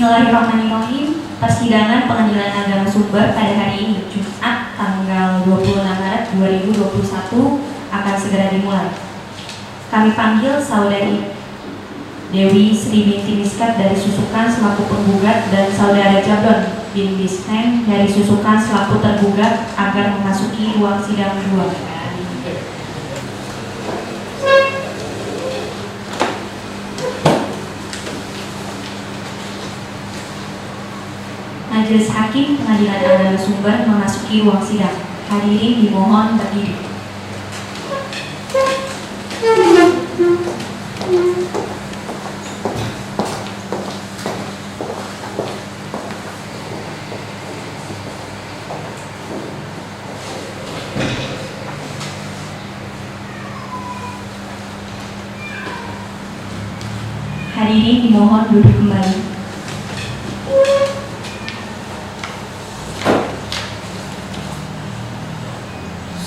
Bismillahirrahmanirrahim. Persidangan Pengadilan Agama Sumber pada hari ini, Jumat tanggal 26 Maret 2021 akan segera dimulai. Kami panggil Saudari Dewi Sri binti Miskat dari Susukan selaku penggugat dan Saudara Jablon bin Bisnem dari Susukan selaku tergugat agar memasuki ruang sidang kedua. Majelis Hakim Pengadilan Agama Sumber memasuki ruang sidang. Hadirin dimohon berdiri. Hadirin dimohon duduk kembali.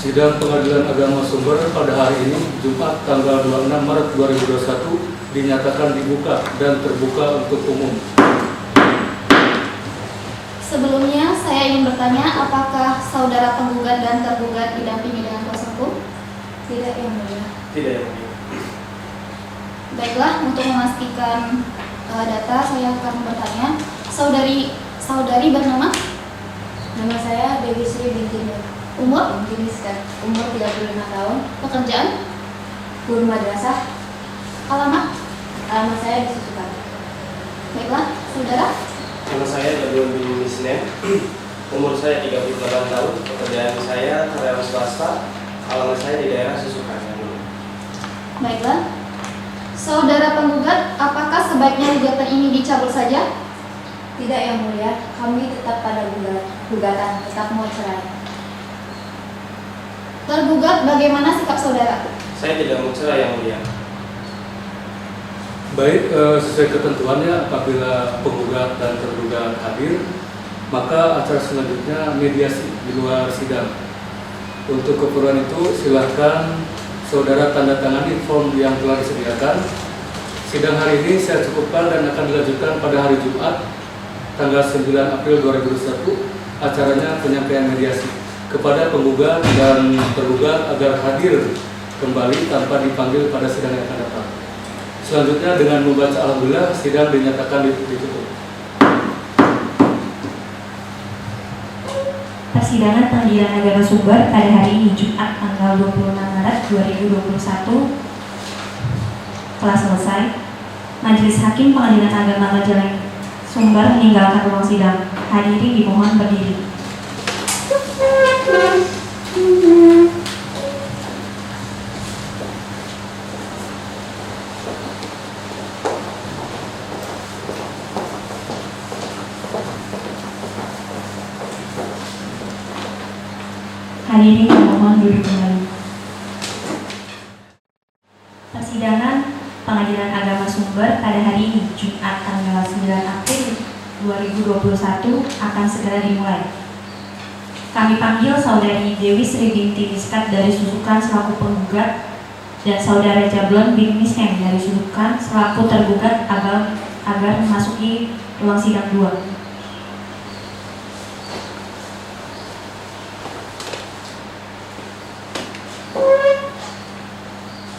Sidang Pengadilan Agama Sumber pada hari ini, Jumat tanggal 26 Maret 2021, dinyatakan dibuka dan terbuka untuk umum. Sebelumnya, saya ingin bertanya, apakah saudara penggugat dan tergugat didampingi dengan kuasa hukum? Tidak, Yang Mulia. Tidak, Yang Mulia. Baiklah, untuk memastikan data, saya akan bertanya, saudari bernama? Nama saya Dewi Sri binti Umur? Miskat, umur 35 tahun, Pekerjaan? guru madrasah. Alamat? Alamat saya di Susukan. Baiklah, saudara? Nama saya Jablon bin Bisnem. Umur saya 38 tahun. Pekerjaan saya karyawan swasta. Alamat saya di daerah Susukan. Baiklah. Saudara penggugat, apakah sebaiknya gugatan ini dicabut saja? Tidak, Yang Mulia, kami tetap pada gugatan, tetap mau cerai. Tergugat, bagaimana sikap saudara? Saya tidak mau cerai, Yang Mulia. Baik, sesuai ketentuannya apabila penggugat dan tergugat hadir, maka acara selanjutnya mediasi di luar sidang. Untuk keperluan itu silakan saudara tanda tangani form yang telah disediakan. Sidang hari ini saya cukupkan dan akan dilanjutkan pada hari Jumat tanggal 9 April 2021. Acaranya penyampaian mediasi kepada penggugat dan tergugat agar hadir kembali tanpa dipanggil pada sidang yang akan datang. Selanjutnya dengan membaca alhamdulillah, sidang dinyatakan ditutup. Persidangan Pengadilan Agama Sumber pada hari ini, Jumat tanggal 26 Maret 2021 telah selesai. Majelis Hakim Pengadilan Agama Majalengka Sumber meninggalkan ruang sidang. Hadirin dimohon berdiri. Hadirin dimohon duduk kembali. Persidangan Pengadilan Agama Sumber pada hari ini, Jumat tanggal 9 April 2021 akan segera dimulai. Kami panggil Saudari Dewi Sri binti Miskat dari Susukan selaku penggugat dan Saudara Jablon bin Misnem dari Susukan selaku tergugat agar memasuki ruang sidang 2.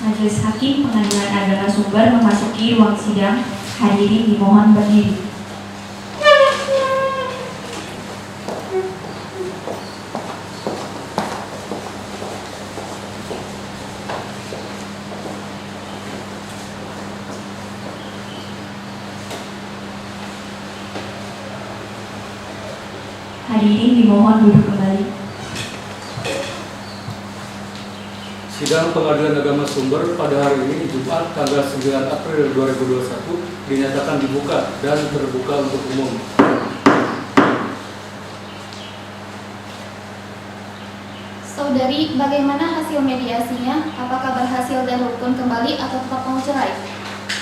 Majelis Hakim Pengadilan Agama Sumber memasuki ruang sidang. Hadirin dimohon berdiri. Hadirin dimohon duduk kembali. Sidang Pengadilan Agama Sumber pada hari ini, Jumat tanggal 9 April 2021, dinyatakan dibuka dan terbuka untuk umum. Saudari, bagaimana hasil mediasinya? Apakah berhasil dan rukun kembali atau tetap mau cerai?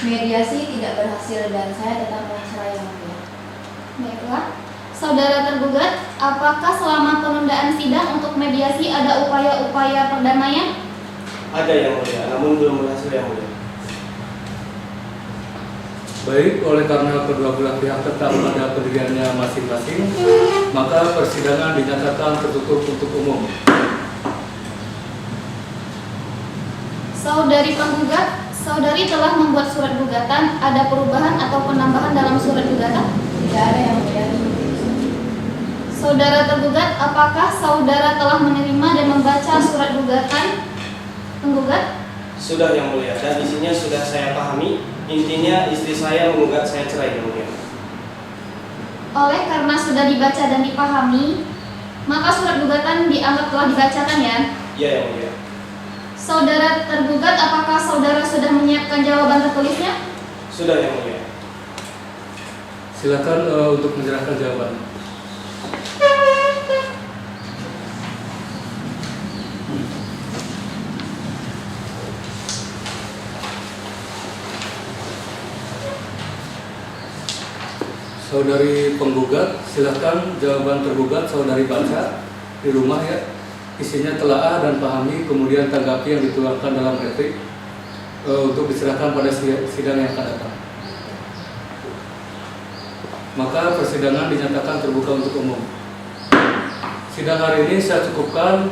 Mediasi tidak berhasil dan saya tetap mau cerai, Yang Mulia. Baiklah. Saudara tergugat, apakah selama penundaan sidang untuk mediasi ada upaya-upaya perdamaian? Ada, Yang Mulia, namun belum berhasil, Yang Mulia. Baik, oleh karena kedua belah pihak tetap pada pendiriannya masing-masing, maka persidangan dinyatakan tertutup untuk umum. Saudari penggugat, saudari telah membuat surat gugatan. Ada perubahan atau penambahan dalam surat gugatan? Tidak ada yang mulia. Saudara tergugat, apakah saudara telah menerima dan membaca surat gugatan penggugat? Sudah yang mulia, dan isinya sudah saya pahami. Intinya istri saya menggugat saya cerai yang mulia. Oleh karena sudah dibaca dan dipahami, maka surat gugatan dianggap telah dibacakan ya? Iya yang mulia. Saudara tergugat, apakah saudara sudah menyiapkan jawaban tertulisnya? Sudah yang mulia. Silakan untuk menyerahkan jawaban. Saudari penggugat, silakan jawaban tergugat saudari baca di rumah ya. Isinya telaah dan pahami, kemudian tanggapi yang dituangkan dalam replik untuk diserahkan pada sidang yang akan datang. Maka persidangan dinyatakan terbuka untuk umum. Sidang hari ini saya cukupkan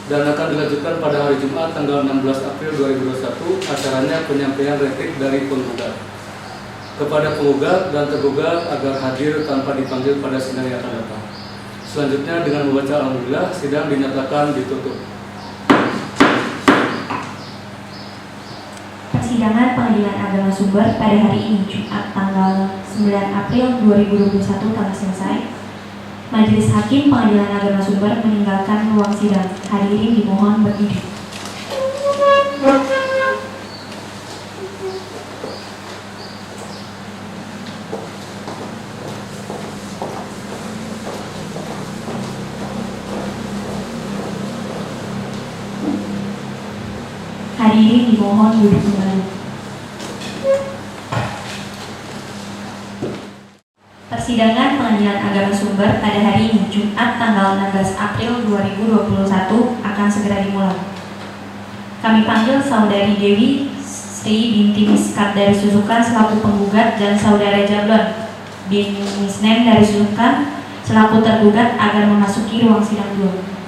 dan akan dilanjutkan pada hari Jumat tanggal 16 April 2021. Acaranya penyampaian replik dari penggugat kepada penggugat dan tergugat agar hadir tanpa dipanggil pada sidang yang akan datang. Selanjutnya dengan membaca alhamdulillah, sidang dinyatakan ditutup. Persidangan Pengadilan Agama Sumber pada hari ini Jumat tanggal 9 April 2021 telah selesai. Majelis Hakim Pengadilan Agama Sumber meninggalkan ruang sidang. Hadirin dimohon berdiri. Hadirin dimohon duduk kembali. Persidangan Pengadilan Agama Sumber pada hari ini Jumat tanggal 16 April 2021 akan segera dimulai. Kami panggil Saudari Dewi Sri binti Miskat dari Susukan selaku penggugat dan Saudara Jablon bin Misnen dari Susukan selaku tergugat agar memasuki ruang sidang 2.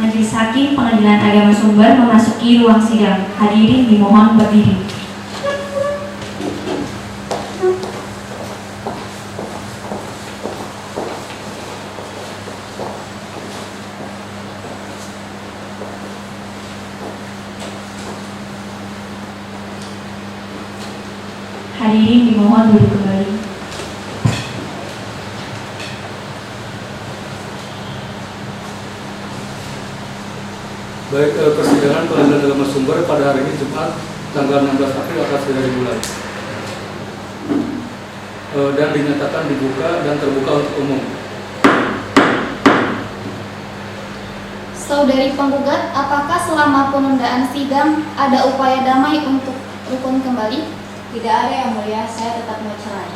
Majelis Hakim Pengadilan Agama Sumber memasuki ruang sidang. Hadirin dimohon berdiri. Hadirin dimohon duduk kembali. Baik, persidangan Pengadilan Agama Sumber pada hari ini Jumat tanggal 16 April akan segera dimulai dan dinyatakan dibuka dan terbuka untuk umum. Saudari penggugat, apakah selama penundaan sidang ada upaya damai untuk rukun kembali? Tidak ada yang mulia, saya tetap mau cerai.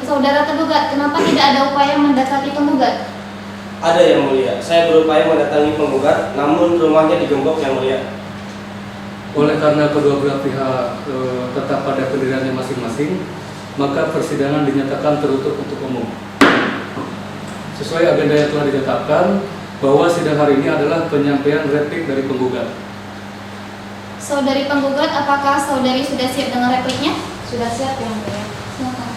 Saudara tergugat, kenapa tidak ada upaya mendekati penggugat? Ada yang mulia, saya berupaya mendatangi penggugat, namun rumahnya digembok yang mulia. Oleh karena kedua belah pihak tetap pada pendiriannya masing-masing, maka persidangan dinyatakan tertutup untuk umum. Sesuai agenda yang telah ditetapkan, bahwa sidang hari ini adalah penyampaian replik dari penggugat. Saudari penggugat, apakah saudari sudah siap dengan repliknya? Sudah siap yang mulia. Silakan.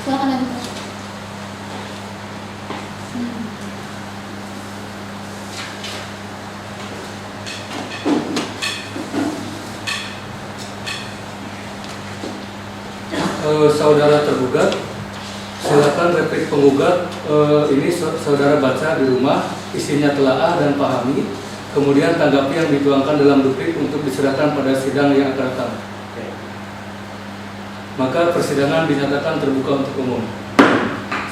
Silakan lanjutkan. Saudara tergugat, silakan replik penggugat ini saudara baca di rumah, isinya telaah dan pahami, kemudian tanggapi yang dituangkan dalam duplik untuk diserahkan pada sidang yang akan datang. Maka persidangan dinyatakan terbuka untuk umum.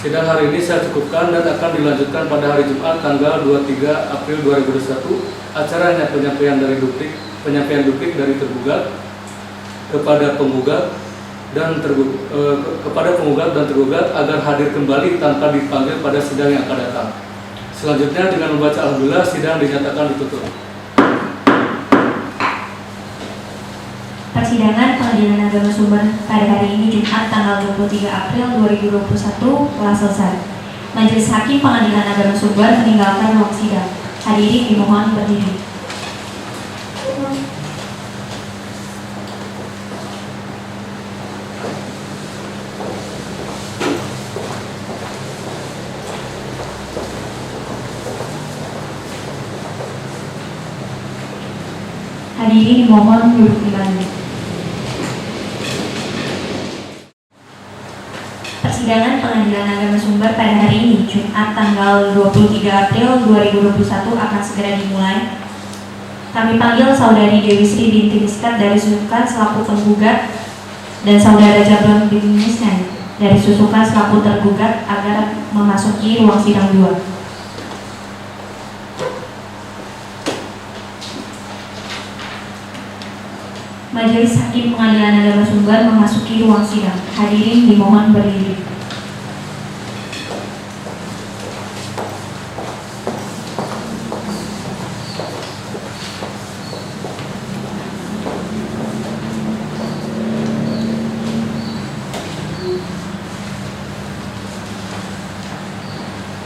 Sidang hari ini saya cukupkan dan akan dilanjutkan pada hari Jumat tanggal 23 April 2021. Acaranya penyampaian duplik dari tergugat kepada penggugat dan tergugat agar hadir kembali tanpa dipanggil pada sidang yang akan datang. Selanjutnya dengan membaca alhamdulillah sidang dinyatakan ditutup. Persidangan Pengadilan Agama Sumber pada hari ini Jumat tanggal 23 April 2021 telah selesai. Majelis Hakim Pengadilan Agama Sumber meninggalkan ruang sidang. Hadirin dimohon berdiri. Hadirin dimohon duduk kembali. Persidangan Pengadilan Agama Sumber pada hari ini Jumat tanggal 23 April 2021 akan segera dimulai. Kami panggil Saudari Dewi Sri binti Miskat dari Susukan selaku penggugat dan Saudara Jablon bin Misnan dari Susukan selaku tergugat agar memasuki ruang sidang 2. Majelis Hakim Pengadilan Agama Sumber memasuki ruang sidang. Hadirin dimohon berdiri.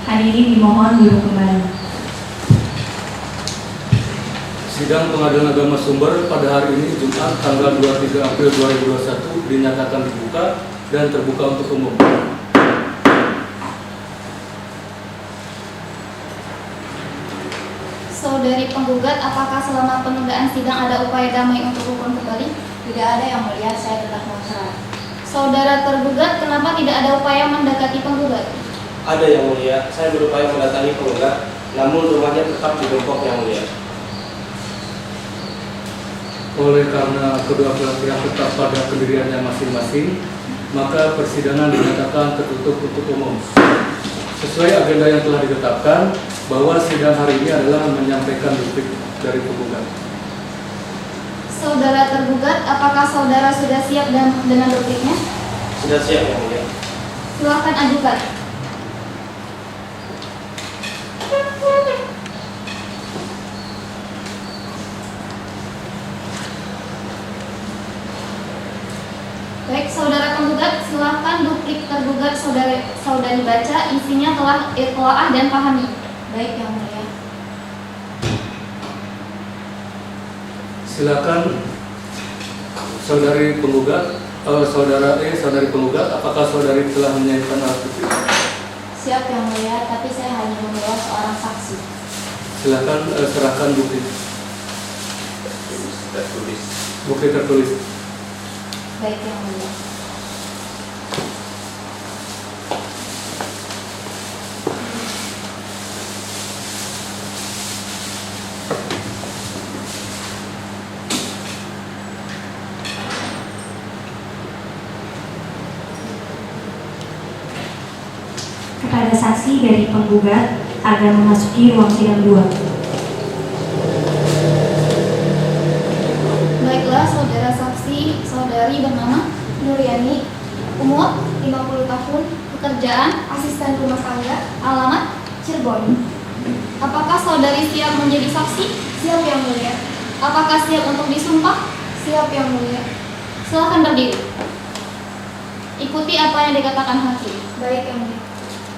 Hadirin dimohon duduk kembali. Sidang Pengadilan Agama Sumber pada hari ini Jumat tanggal 23 April 2021 dinyatakan dibuka dan terbuka untuk umum. Saudari penggugat, apakah selama penundaan sidang ada upaya damai untuk rukun kembali? Tidak ada yang mulia, saya tetap mau cerai. Saudara tergugat, kenapa tidak ada upaya mendekati penggugat? Ada yang mulia, saya berupaya mendatangi penggugat, namun rumahnya tetap digembok yang mulia. Oleh karena kedua belah pihak tetap pada pendiriannya masing-masing, maka persidangan dinyatakan tertutup untuk umum. Sesuai agenda yang telah ditetapkan, bahwa sidang hari ini adalah menyampaikan duplik dari penggugat. Saudara tergugat, apakah saudara sudah siap dengan dupliknya? Sudah siap yang mulia. Silakan ajukan. Baik, saudara penggugat, silakan duplik tergugat saudari baca, isinya telah itlaah dan pahami. Baik yang mulia. Silakan saudari penggugat, saudari penggugat, apakah saudari telah menyiapkan alat bukti? Siap yang mulia, tapi saya hanya membawa seorang saksi. Silakan serahkan bukti. Bukti tertulis. Baik yang mulia. Kepada saksi dari penggugat agar memasuki ruang sidang 2. Baiklah, saudara saksi, saudari bernama Nuryani, umur, 50 tahun, pekerjaan, asisten rumah tangga, alamat. Cirebon. Apakah saudari siap menjadi saksi? Siap yang mulia. Apakah siap untuk disumpah? Siap yang mulia. Silakan berdiri. Ikuti apa yang dikatakan hakim. Baik yang mulia.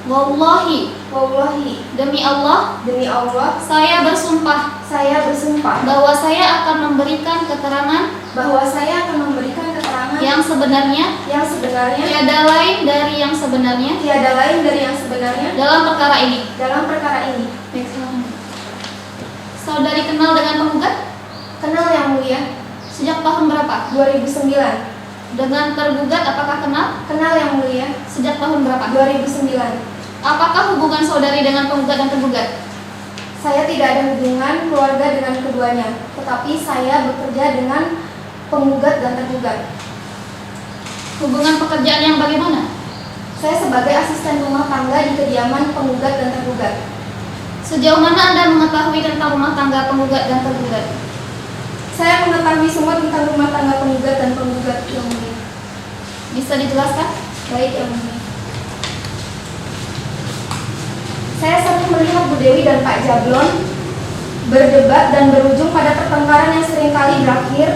Wallahi, Wallahi, demi Allah, demi Allah, saya bersumpah saya bersumpah bahwa saya akan memberikan keterangan bahwa saya akan memberikan keterangan yang sebenarnya, yang sebenarnya, tiada lain dari yang sebenarnya tiada lain dari yang sebenarnya dalam perkara ini. dalam perkara ini. Baik, silakan. Saudari kenal dengan penggugat Kenal yang mulia, sejak tahun berapa? 2009. Dengan tergugat apakah kenal? Kenal yang mulia, Sejak tahun berapa? 2009. Apakah hubungan saudari dengan penggugat dan tergugat? Saya tidak ada hubungan keluarga dengan keduanya, tetapi saya bekerja dengan penggugat dan tergugat. Hubungan pekerjaan yang bagaimana? Saya sebagai asisten rumah tangga di kediaman penggugat dan tergugat. Sejauh mana Anda mengetahui tentang rumah tangga penggugat dan tergugat? Saya mengetahui semua tentang rumah tangga penggugat dan penggugat yang mulia. Bisa dijelaskan? Baik yang mulia. Saya serta melihat Bu Dewi dan Pak Jablon berdebat dan berujung pada pertengkaran yang seringkali berakhir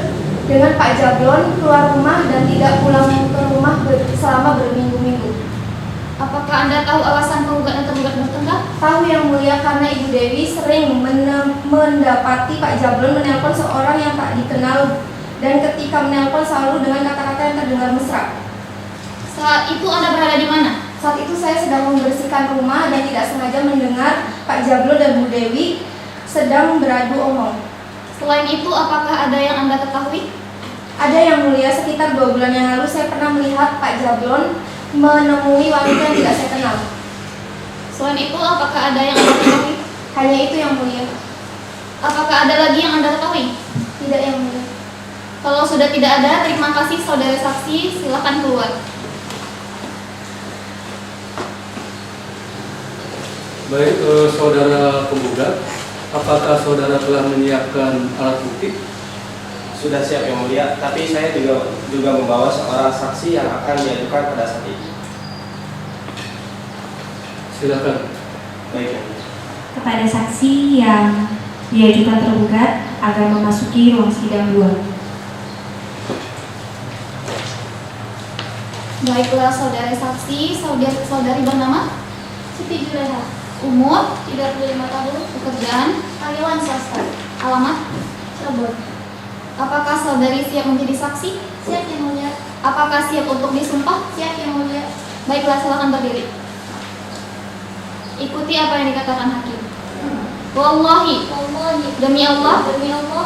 dengan Pak Jablon keluar rumah dan tidak pulang ke rumah selama berminggu-minggu. Apakah Anda tahu alasan penggugat dan tergugat bertengkar? Tahu Yang Mulia, karena Ibu Dewi sering mendapati Pak Jablon menelpon seorang yang tak dikenal dan ketika menelpon selalu dengan kata-kata yang terdengar mesra. Saat itu Anda berada di mana? Saat itu saya sedang membersihkan rumah dan tidak sengaja mendengar Pak Jablon dan Bu Dewi sedang beradu omong. Selain itu, apakah ada yang Anda ketahui? Ada Yang Mulia, sekitar 2 bulan yang lalu saya pernah melihat Pak Jablon menemui wanita yang tidak saya kenal. Selain itu, apakah ada yang Anda ketahui? Hanya itu Yang Mulia. Apakah ada lagi yang Anda ketahui? Tidak Yang Mulia. Kalau sudah tidak ada, terima kasih saudara saksi, silakan keluar. Baik, saudara penggugat, apakah saudara telah menyiapkan alat bukti? Sudah siap Yang Mulia, tapi saya juga membawa seorang saksi yang akan diajukan pada saat ini. Silakan. Baik Yang Mulia. Kepada saksi yang diajukan tergugat agar memasuki ruang sidang 2. Baiklah saudara saksi, saudari bernama Siti Juleha, umur, 35 tahun, pekerjaan, karyawan swasta, alamat. Cirebon. Apakah saudari siap menjadi saksi? Siap Yang Mulia. Apakah siap untuk disumpah? Siap Yang Mulia. Baiklah, silakan berdiri. Ikuti apa yang dikatakan hakim. Wallahi, demi Allah,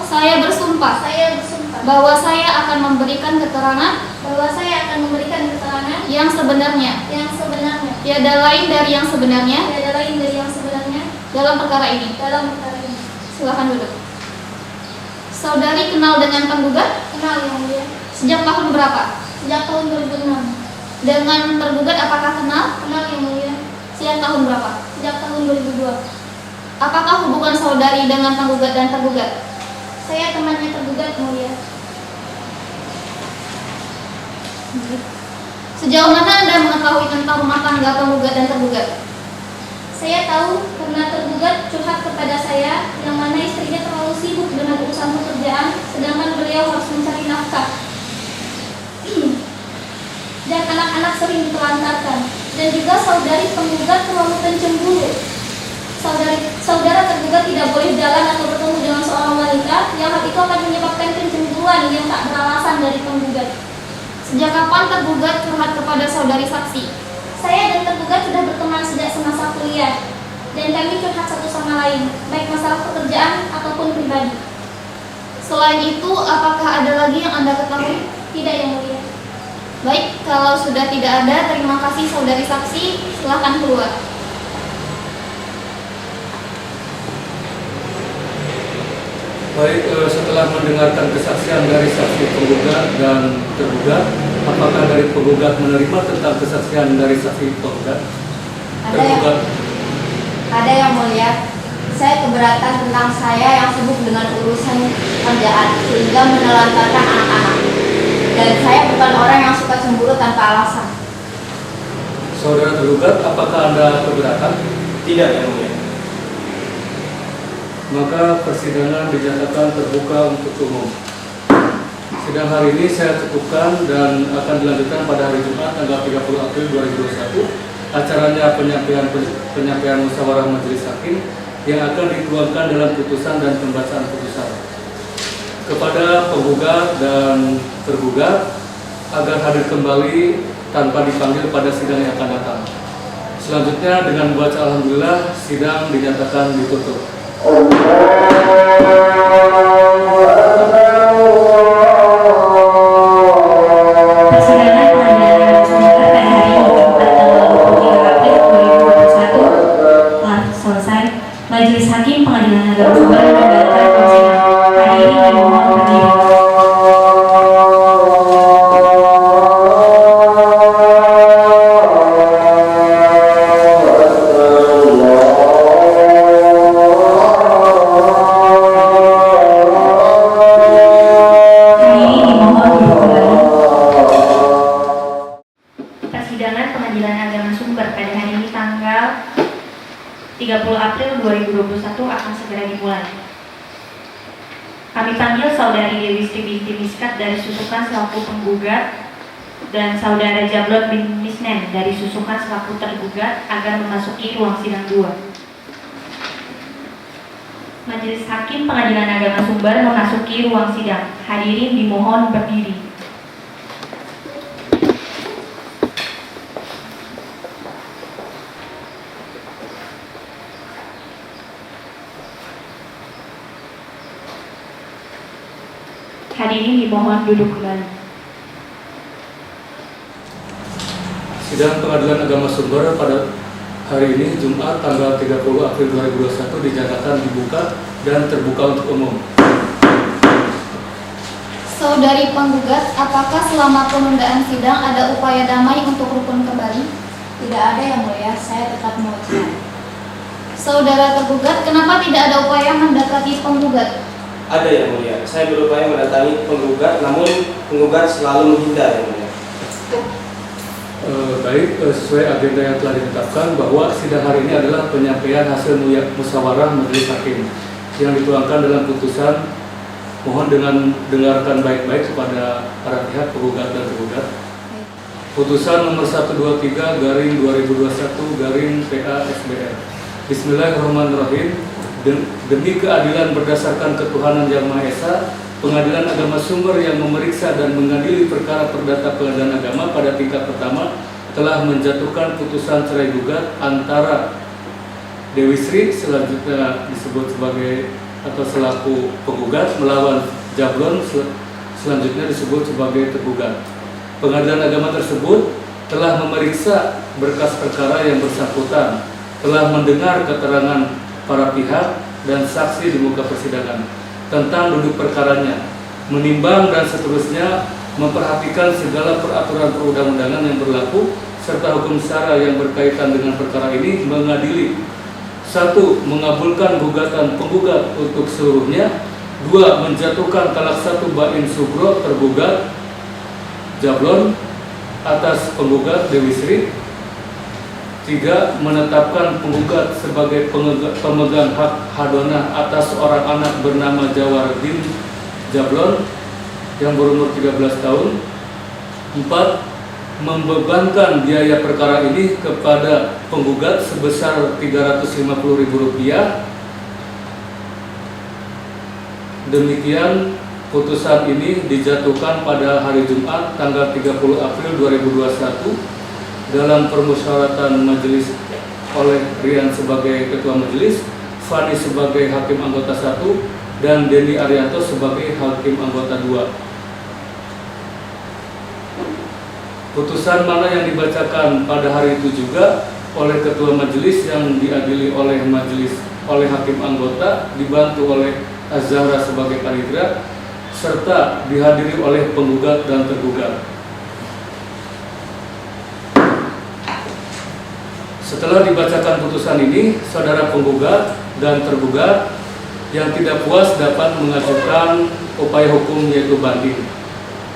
saya bersumpah Saya bersumpah bahwa saya akan memberikan keterangan bahwa saya akan memberikan keterangan yang sebenarnya, yang sebenarnya, tiada lain dari yang sebenarnya tiada lain dari yang sebenarnya dalam perkara ini. dalam perkara ini. Silakan duduk. Saudari kenal dengan penggugat Kenal Yang Mulia. sejak tahun berapa? Sejak tahun 2006. Dengan tergugat apakah kenal? Kenal Yang Mulia. Sejak tahun berapa? Sejak tahun 2002. Apakah hubungan saudari dengan penggugat dan tergugat? Saya temannya tergugat Yang Mulia. Sejauh mana Anda mengetahui tentang rumah tangga penggugat dan tergugat? Saya tahu karena tergugat curhat kepada saya yang mana istrinya terlalu sibuk dengan urusan pekerjaan sedangkan beliau harus mencari nafkah. Dan anak-anak sering ditelantarkan. Dan juga saudari penggugat terlalu pencemburu. Saudara tergugat tidak boleh jalan atau bertemu dengan seorang wanita yang hal itu akan menyebabkan kencemburuan yang tak beralasan dari penggugat. Sejak kapan tergugat curhat kepada saudari saksi? Saya dan tergugat sudah berteman sejak semasa kuliah dan kami curhat satu sama lain, baik masalah pekerjaan ataupun pribadi. Selain itu, apakah ada lagi yang Anda ketahui? Tidak Yang Mulia. Baik, kalau sudah tidak ada, terima kasih saudari saksi, silakan keluar. Baik, setelah mendengarkan kesaksian dari saksi penggugat dan tergugat, apakah dari penggugat menerima tentang kesaksian dari saksi penggugat? Ada Yang Mulia. Saya keberatan tentang saya yang sibuk dengan urusan kerjaan sehingga menelantarkan anak-anak. Dan saya bukan orang yang suka cemburu tanpa alasan. Saudara tergugat, apakah Anda keberatan? Tidak Yang Mulia. Maka persidangan dinyatakan terbuka untuk umum. Sidang hari ini saya cukupkan dan akan dilanjutkan pada hari Jumat tanggal 30 April 2021. Acaranya penyampaian musyawarah majelis hakim yang akan dituangkan dalam putusan dan pembacaan putusan. Kepada penggugat dan tergugat agar hadir kembali tanpa dipanggil pada sidang yang akan datang. Selanjutnya dengan membaca alhamdulillah sidang dinyatakan ditutup. Persidangan pengadilan agama Sumber pada hari ini Jumat tanggal 23 April 2021 telah selesai. Majelis Hakim Pengadilan Agama Sumber membatalkan sidang. Hadirin dimohon berdiri. 2021 akan segera dimulai. Kami panggil Saudari Dewi Sri binti Miskat dari Susukan selaku penggugat dan Saudara Jablon bin Misnen dari Susukan selaku tergugat agar memasuki ruang sidang 2. Majelis Hakim Pengadilan Agama Sumber memasuki ruang sidang. Hadirin dimohon berdiri. Hadirin dimohon duduk kembali. Sidang Pengadilan Agama Sumber pada hari ini Jumat tanggal 30 April 2021 dinyatakan dibuka dan terbuka untuk umum. Saudari penggugat, apakah selama penundaan sidang ada upaya damai untuk rukun kembali? Tidak ada yang mulia, saya tetap mau cerai. Saudara tergugat, kenapa tidak ada upaya mendekati penggugat? Ada yang mulia, saya berupaya mendatangi penggugat, namun penggugat selalu menghindar yang mulia. Baik, sesuai agenda yang telah ditetapkan bahwa sidang hari ini adalah penyampaian hasil musyawarah majelis hakim yang dituangkan dalam putusan. Mohon dengan dengarkan baik-baik kepada para pihak penggugat dan tergugat. Putusan nomor 123/2021/PA-SBR. Bismillahirrahmanirrahim. Demi keadilan berdasarkan ketuhanan Yang Maha Esa, Pengadilan Agama Sumber yang memeriksa dan mengadili perkara perdata pengadilan agama pada tingkat pertama telah menjatuhkan putusan cerai gugat antara Dewi Sri, selanjutnya disebut sebagai atau selaku penggugat, melawan Jablon, selanjutnya disebut sebagai tergugat. Pengadilan agama tersebut telah memeriksa berkas perkara yang bersangkutan, telah mendengar keterangan para pihak dan saksi di muka persidangan tentang duduk perkaranya, menimbang dan seterusnya, memperhatikan segala peraturan perundang-undangan yang berlaku serta hukum syara yang berkaitan dengan perkara ini, mengadili 1. Mengabulkan gugatan penggugat untuk seluruhnya. 2. Menjatuhkan talak 1 bain sugro tergugat Jablon atas penggugat Dewi Sri. 3. Menetapkan penggugat sebagai pemegang hak hadonah atas seorang anak bernama Jawaruddin Jablon yang berumur 13 tahun. 4. Membebankan biaya perkara ini kepada penggugat sebesar Rp350.000. Demikian putusan ini dijatuhkan pada hari Jumat tanggal 30 April 2021 dalam permusyawaratan majelis oleh Rian sebagai ketua majelis, Fani sebagai hakim anggota 1, dan Denny Arianto sebagai hakim anggota 2. Putusan mana yang dibacakan pada hari itu juga oleh ketua majelis yang diadili oleh majelis oleh hakim anggota, dibantu oleh Az-Zahra sebagai panitia, serta dihadiri oleh penggugat dan tergugat. Setelah dibacakan putusan ini, saudara penggugat dan tergugat yang tidak puas dapat mengajukan upaya hukum yaitu banding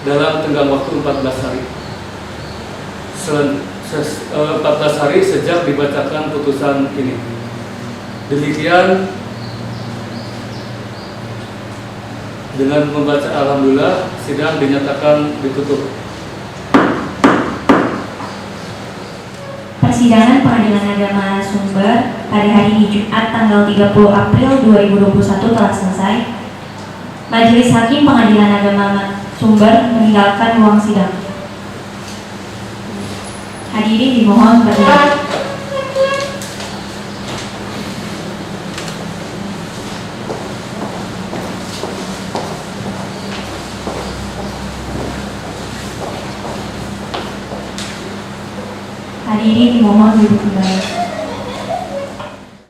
dalam tenggang waktu 14 hari. 14 hari sejak dibacakan putusan ini. Demikian, dengan membaca alhamdulillah, sidang dinyatakan ditutup. Persidangan Pengadilan Agama Sumber pada hari ini Jumat tanggal 30 April 2021 telah selesai. Majelis Hakim Pengadilan Agama Sumber meninggalkan ruang sidang. Hadirin dimohon berdiri. Hadirin dimohon duduk kembali.